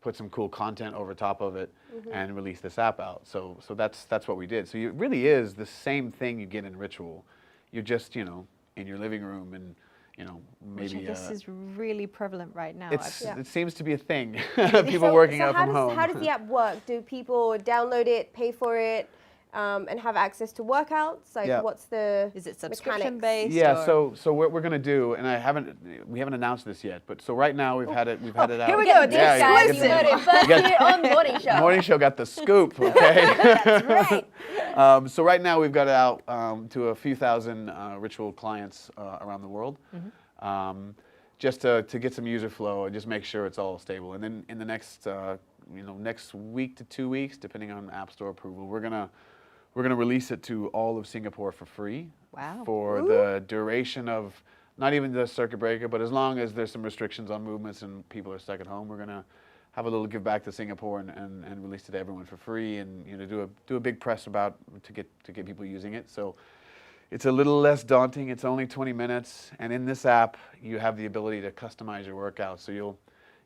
E: put some cool content over top of it, and release this app out. So that's what we did. So it really is the same thing you get in Ritual. You're just in your living room, and maybe
A: Which I guess is really prevalent right now.
E: it seems to be a thing. People working out from home.
B: How does the app work? Do people download it, pay for it, and have access to workouts? Like, what's the
A: Is it subscription
B: mechanics?
A: based?
E: Yeah, so what we're gonna do, and we haven't announced this yet, but so right now we've had it out.
A: Here we go, the
B: Guys, you
A: exclusive.
B: heard it first here on Morning Show.
E: Morning Show got the scoop, okay?
B: That's right.
E: So right now we've got it out to a few thousand Ritual clients around the world, just to get some user flow and just make sure it's all stable. And then in the next next week to 2 weeks, depending on App Store approval, we're gonna release it to all of Singapore for free.
A: Wow.
E: For the duration of not even the circuit breaker, but as long as there's some restrictions on movements and people are stuck at home, we're gonna have a little give back to Singapore and release it to everyone for free, and do a big press about to get people using it. So it's a little less daunting. It's only 20 minutes, and in this app you have the ability to customize your workout. So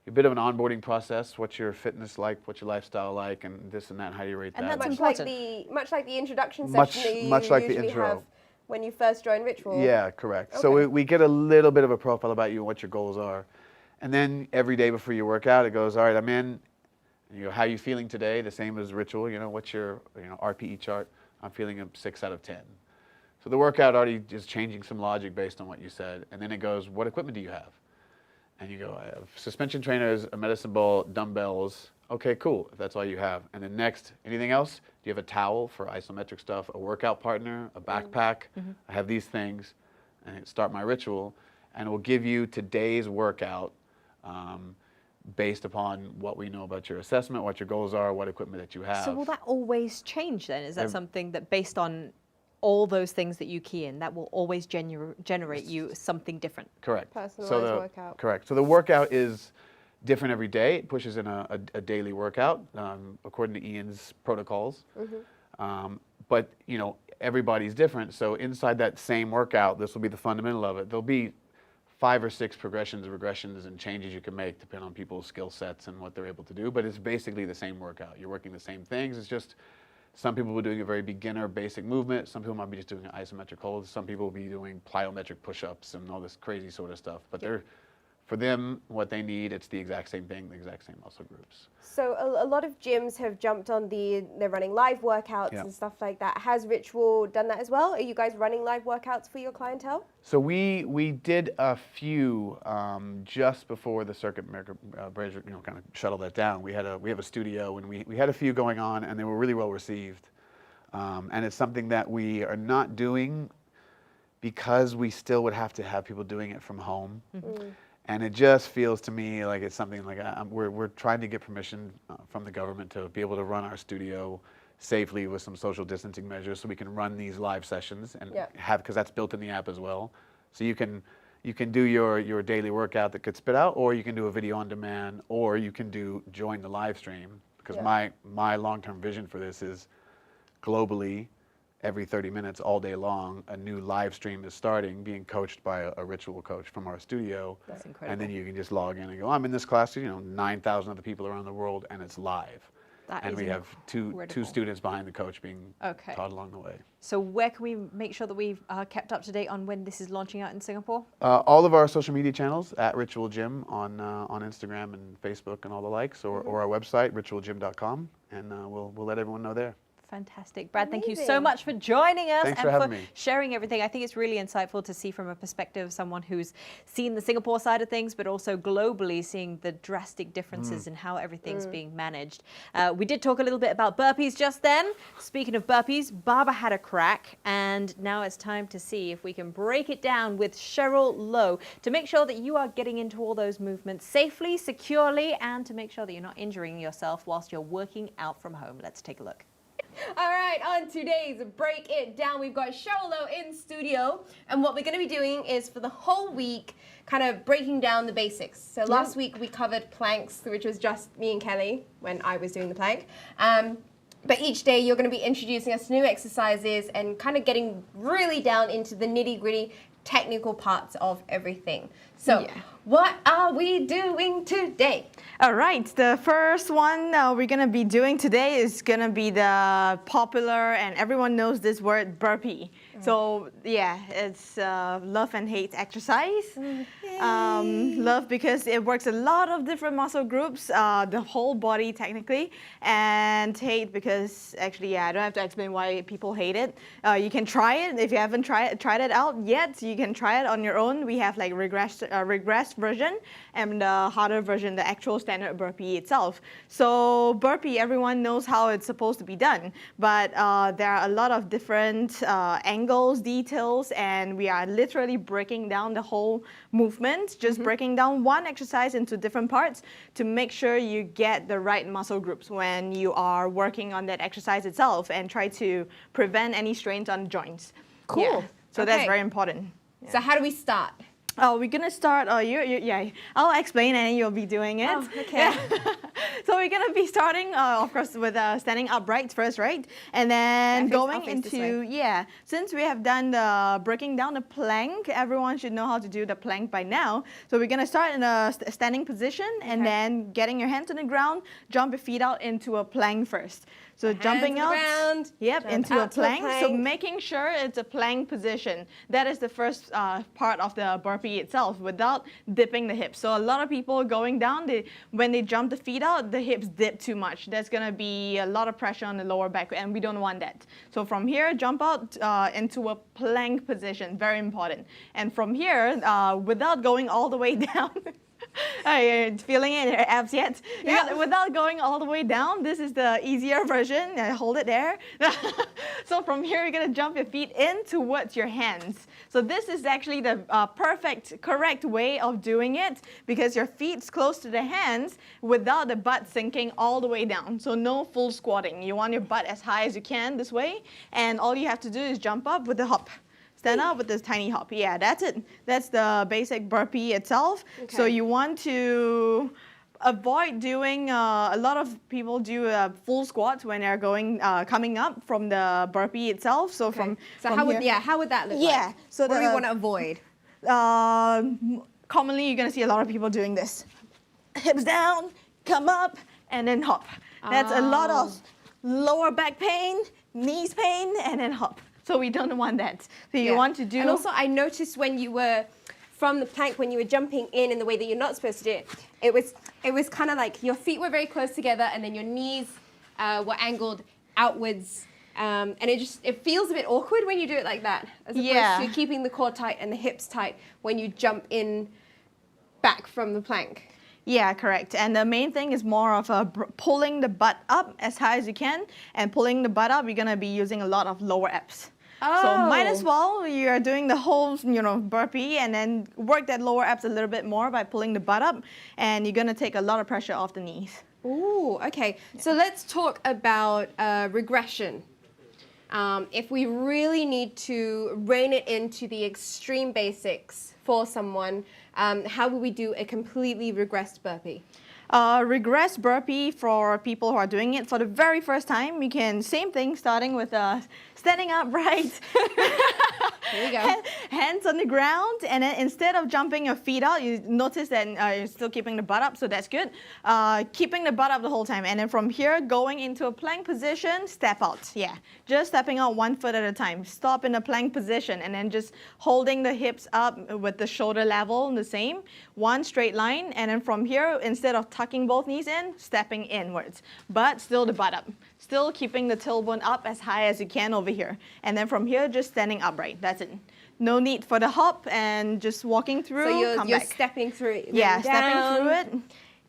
E: a bit of an onboarding process, what's your fitness like, what's your lifestyle like, and this and that, how do you rate
A: And
E: that?
A: that's
B: Much like the introduction
E: Much-
B: session that you
E: much like the
B: usually
E: intro.
B: have when you first join Ritual.
E: Yeah, correct. So we get a little bit of a profile about you and what your goals are. And then every day before you work out, it goes, all right, I'm in. And how are you feeling today? The same as Ritual. What's your RPE chart? I'm feeling a 6 out of 10. So the workout already is changing some logic based on what you said. And then it goes, what equipment do you have? And you go, I have suspension trainers, a medicine ball, dumbbells. Okay, cool, if that's all you have. And then next, anything else? Do you have a towel for isometric stuff, a workout partner, a backpack? I have these things. And start my Ritual. And it will give you today's workout based upon what we know about your assessment, what your goals are, what equipment that you have.
A: So will that always change then? Is that something that based on all those things that you key in, that will always generate you something different?
E: Correct.
B: Personalized workout.
E: Correct. So the workout is different every day. It pushes in a daily workout according to Ian's protocols. But everybody's different. So inside that same workout, this will be the fundamental of it. There'll be 5 or 6 progressions, regressions, and changes you can make depending on people's skill sets and what they're able to do. But it's basically the same workout. You're working the same things. It's just some people are doing a very beginner basic movement. Some people might be just doing isometric holds. Some people will be doing plyometric push-ups and all this crazy sort of stuff. But for them, what they need, it's the exact same thing, the exact same muscle groups.
B: So a lot of gyms have jumped on they're running live workouts and stuff like that. Has Ritual done that as well? Are you guys running live workouts for your clientele?
E: So we did a few just before the circuit breaker, kind of shuttled that down. We have a studio, and we had a few going on, and they were really well received. And it's something that we are not doing because we still would have to have people doing it from home. And it just feels to me like it's something like we're trying to get permission from the government to be able to run our studio safely with some social distancing measures, so we can run these live sessions and have, because that's built in the app as well. So you can do your daily workout that gets spit out, or you can do a video on demand, or you can join the live stream. Because my long-term vision for this is globally, every 30 minutes all day long, a new live stream is starting, being coached by a ritual coach from our studio.
A: That's incredible.
E: And then you can just log in and go, I'm in this class, 9,000 other people around the world, and it's live. And we have two students behind the coach being taught along the way.
A: So where can we make sure that we've kept up to date on when this is launching out in Singapore?
E: All of our social media channels at Ritual Gym on Instagram and Facebook and all the likes, or our website, ritualgym.com, and we'll let everyone know there.
A: Fantastic. Brad, thank you so much for joining us
E: Thanks
A: and
E: for having me.
A: sharing everything. I think it's really insightful to see from a perspective of someone who's seen the Singapore side of things, but also globally seeing the drastic differences in how everything's being managed. We did talk a little bit about burpees just then. Speaking of burpees, Baba had a crack, and now it's time to see if we can break it down with Cheryl Lowe to make sure that you are getting into all those movements safely, securely, and to make sure that you're not injuring yourself whilst you're working out from home. Let's take a look.
B: All right, on today's Break It Down, we've got Cheryl Lowe in studio. And what we're going to be doing is for the whole week, kind of breaking down the basics. So last week we covered planks, which was just me and Kelly when I was doing the plank. But each day you're going to be introducing us to new exercises and kind of getting really down into the nitty-gritty technical parts of everything. So what are we doing today?
F: All right, the first one we're going to be doing today is going to be the popular, and everyone knows this word, burpee. So yeah, it's love and hate exercise. Love because it works a lot of different muscle groups, the whole body technically, and hate because actually, I don't have to explain why people hate it. You can try it if you haven't tried it out yet. You can try it on your own. We have like regressed version and the harder version, the actual standard burpee itself. So burpee, everyone knows how it's supposed to be done, but there are a lot of different angles, details, and we are literally breaking down the whole movement, just breaking down one exercise into different parts to make sure you get the right muscle groups when you are working on that exercise itself and try to prevent any strains on joints.
B: Cool.
F: Yeah. So that's
B: Okay.
F: very important.
B: So how do we start?
F: We're gonna start. I'll explain and you'll be doing it.
B: Oh, okay.
F: So we're gonna be starting, of course, with standing upright first, right? And then going
B: I'll face this
F: into Since we have done the breaking down the plank, everyone should know how to do the plank by now. So we're gonna start in a standing position and then getting your hands on the ground, jump your feet out into a plank first. So jumping
B: Hands on the
F: out,
B: ground, jump
F: into a
B: out to a
F: plank. So
B: plank.
F: making sure it's a plank position. That is the first part of the burpee itself, without dipping the hips. So a lot of people going down, when they jump the feet out, the hips dip too much. There's gonna be a lot of pressure on the lower back, and we don't want that. So from here, jump out into a plank position, very important. And from here, without going all the way down, are you feeling it in your abs yet?
B: Yeah.
F: Without going all the way down, this is the easier version. Hold it there. So from here, you're going to jump your feet in towards your hands. So this is actually the correct way of doing it, because your feet's close to the hands without the butt sinking all the way down. So no full squatting. You want your butt as high as you can this way, and all you have to do is jump up with the hop. Stand up with this tiny hop. Yeah, that's it. That's the basic burpee itself.
B: Okay.
F: So you want to avoid doing, a lot of people do full squats when they're coming up from the burpee itself. So from
B: how would
F: here,
B: how would that look
F: Yeah,
B: like?
F: so
B: what do we
F: the-
B: want to avoid?
F: commonly you're gonna see a lot of people doing this. Hips down, come up, and then hop. That's a lot of lower back pain, knees pain, and then hop. So we don't want that. So you want to do.
B: And also, I noticed when you were from the plank, when you were jumping in the way that you're not supposed to do it, it was kind of like your feet were very close together, and then your knees were angled outwards. And it feels a bit awkward when you do it like that, as opposed to keeping the core tight and the hips tight when you jump in back from the plank.
F: Yeah, correct. And the main thing is more of pulling the butt up as high as you can. And pulling the butt up, you're going to be using a lot of lower abs.
B: Oh.
F: So might as well, you're doing the whole, burpee, and then work that lower abs a little bit more by pulling the butt up. And you're going to take a lot of pressure off the knees.
B: Ooh, okay. So let's talk about regression. if we really need to rein it into the extreme basics for someone, how would we do a completely regressed burpee?
F: Regress burpee for people who are doing it for the very first time. You can, same thing, starting with standing upright.
B: Here we go.
F: Hands on the ground, and then instead of jumping your feet out, you notice that you're still keeping the butt up, so that's good. Keeping the butt up the whole time, and then from here, going into a plank position, step out. Yeah, just stepping out 1 foot at a time. Stop in a plank position, and then just holding the hips up with the shoulder level the same. One straight line, and then from here, instead of tucking both knees in, stepping inwards, but still the butt up. Still keeping the tailbone up as high as you can over here. And then from here, just standing upright. That's it. No need for the hop, and just walking through,
B: So you're
F: back.
B: stepping through it.
F: Yeah,
B: down,
F: stepping through it,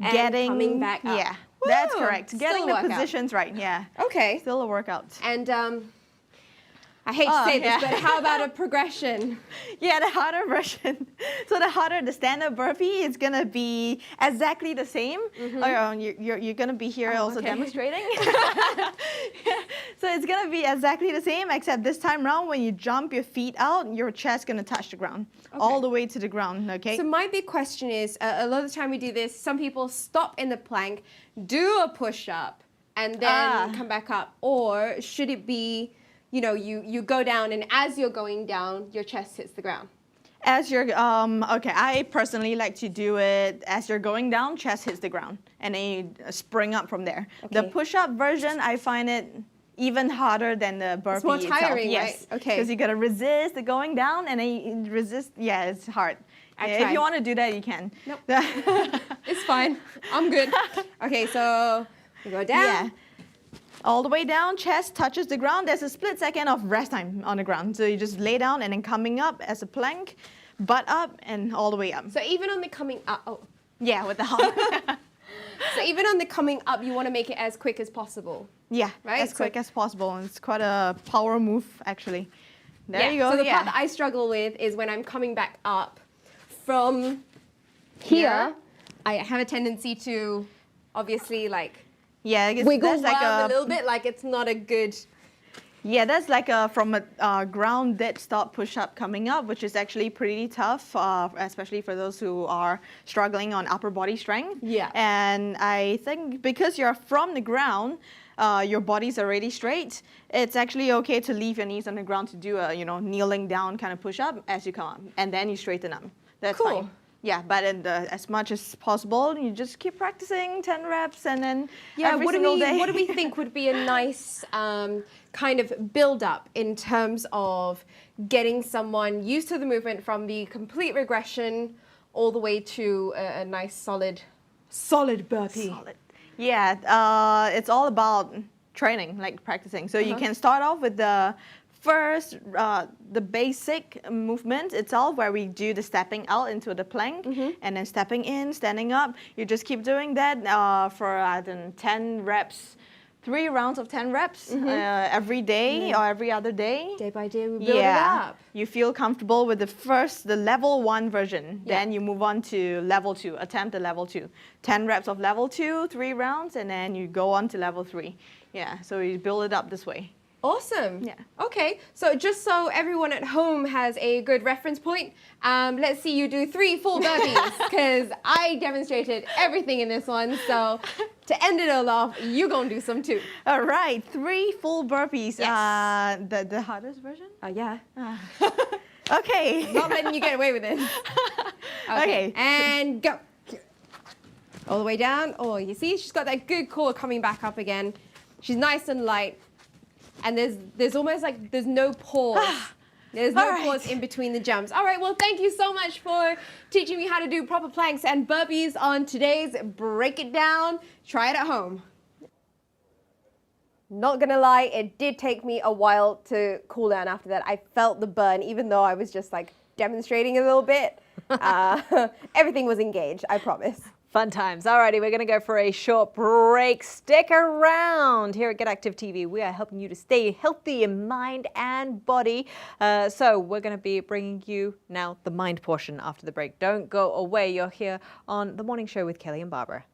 B: and
F: getting
B: coming back up.
F: Yeah, that's
B: Woo!
F: correct.
B: Still
F: Getting
B: a
F: the
B: workout.
F: positions right. Yeah,
B: Okay.
F: still a workout.
B: And I hate to
F: Oh,
B: say
F: yeah.
B: this, but how about a progression?
F: Yeah, the harder version. So the standard burpee is gonna be exactly the same. Oh, you're gonna be here also
B: okay.
F: demonstrating. So it's gonna be exactly the same, except this time round, when you jump your feet out, your chest's gonna touch the ground, all the way to the ground. Okay.
B: So my big question is, a lot of the time we do this, some people stop in the plank, do a push-up, and then come back up. Or should it be, you know, you go down, and as you're going down, your chest hits the ground?
F: As you're, okay, I personally like to do it as you're going down, chest hits the ground, and then you spring up from there. The
B: Okay.
F: push-up version, I find it even harder than the burpee
B: It's more tiring,
F: itself.
B: right?
F: Yes.
B: Okay.
F: Because you gotta resist the going down, and then you resist. Yeah, it's hard.
B: I
F: Yeah, if
B: tried.
F: you want to do that, you can.
B: Nope. It's fine. I'm good. Okay, so you go down.
F: Yeah. All the way down, chest touches the ground. There's a split second of rest time on the ground. So you just lay down, and then coming up as a plank, butt up, and all the way up.
B: So even on the coming up,
F: Yeah, with the hop.
B: so even on the coming up, you want to make it as quick as possible.
F: Yeah,
B: Right,
F: as
B: so-
F: quick as possible. And it's quite a power move, actually. There
B: Yeah,
F: you go.
B: So the
F: yeah.
B: part that I struggle with is when I'm coming back up from here, I have a tendency to obviously like
F: yeah, it's,
B: wiggle
F: that's like
B: a little bit, like it's not a good.
F: Yeah, that's like from a ground dead stop push-up coming up, which is actually pretty tough, especially for those who are struggling on upper body strength.
B: Yeah.
F: And I think because you're from the ground, your body's already straight, it's actually okay to leave your knees on the ground to do a, kneeling down kind of push-up as you come up, and then you straighten up. That's
B: Cool.
F: fine. Yeah, but as much as possible, you just keep practicing 10 reps, and then every
B: what
F: single day.
B: do we think would be a nice kind of build up in terms of getting someone used to the movement from the complete regression all the way to a nice solid burpee?
F: Solid. Yeah, it's all about training, like practicing. So you can start off with the first, the basic movement itself, where we do the stepping out into the plank, and then stepping in, standing up. You just keep doing that for 10 reps, 3 rounds of 10 reps every day or every other day.
B: Day by day, we build it up.
F: You feel comfortable with the level 1 version.
B: Yeah.
F: Then you move on to level 2, attempt the level 2. 10 reps of level 2, 3 rounds, and then you go on to level 3. Yeah, so you build it up this way.
B: Awesome.
F: Yeah.
B: Okay, so just so everyone at home has a good reference point, let's see you do 3 full burpees, because I demonstrated everything in this one. So to end it all off, you're going to do some too.
F: All right, 3 full burpees.
B: Yes.
F: The hardest version?
B: Yeah.
F: Okay.
B: Not letting you get away with this.
F: Okay.
B: And go. All the way down. Oh, you see, she's got that good core coming back up again. She's nice and light. And there's almost like there's no pause. There's no
F: All right.
B: pause in between the jumps. All right, well, thank you so much for teaching me how to do proper planks and burpees on today's Break It Down. Try it at home. Not gonna lie, it did take me a while to cool down after that. I felt the burn, even though I was just like demonstrating a little bit. Everything was engaged, I promise.
A: Fun times. Alrighty, we're going to go for a short break. Stick around. Here at Get Active TV, we are helping you to stay healthy in mind and body. So we're going to be bringing you now the mind portion after the break. Don't go away. You're here on The Morning Show with Kelly and Barbara.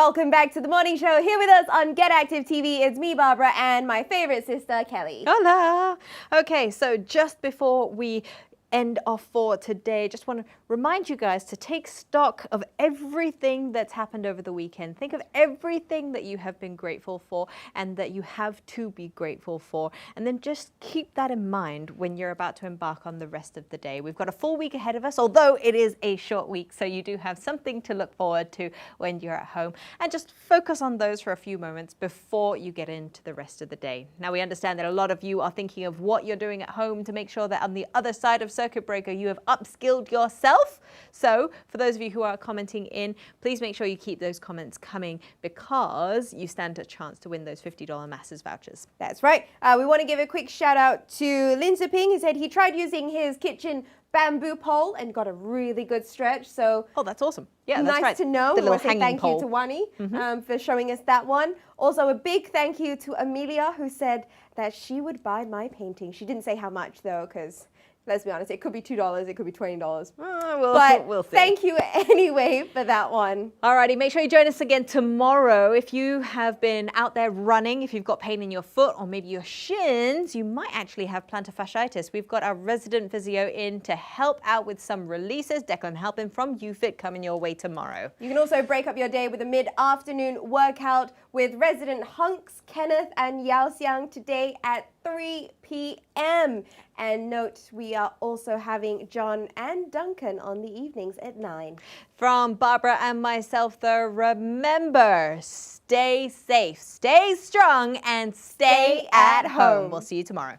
B: Welcome back to the morning show. Here with us on Get Active TV, it's me, Barbara, and my favorite sister, Kelly.
A: Hola. Okay, so just before we end off for today, just want to remind you guys to take stock of everything that's happened over the weekend. Think of everything that you have been grateful for and that you have to be grateful for, and then just keep that in mind when you're about to embark on the rest of the day. We've got a full week ahead of us, although it is a short week, so you do have something to look forward to when you're at home, and just focus on those for a few moments before you get into the rest of the day. Now, we understand that a lot of you are thinking of what you're doing at home to make sure that on the other side of circuit breaker you have upskilled yourself. So for those of you who are commenting in, please make sure you keep those comments coming, because you stand a chance to win those $50 Masses vouchers.
B: That's right. We want to give a quick shout out to Lin Ping, who said he tried using his kitchen bamboo pole and got a really good stretch. So
A: Oh, that's awesome. Yeah, that's
B: nice
A: right.
B: to know.
A: The
B: We want
A: little
B: to say
A: hanging
B: thank you
A: pole.
B: to Wany for showing us that one. Also, a big thank you to Amelia, who said that she would buy my painting. She didn't say how much though, because let's be honest, it could be $2, it could be $20. But
A: we'll see.
B: thank you anyway for that one.
A: Alrighty, make sure you join us again tomorrow. If you have been out there running, if you've got pain in your foot or maybe your shins, you might actually have plantar fasciitis. We've got our resident physio in to help out with some releases. Declan Halpin from UFit coming your way tomorrow.
B: You can also break up your day with a mid-afternoon workout with resident hunks Kenneth and Yao Xiang today at 3 p.m. And note, we are also having John and Duncan on the evenings at 9.
A: From Barbara and myself, though, remember, stay safe, stay strong, and stay at home. We'll see you tomorrow.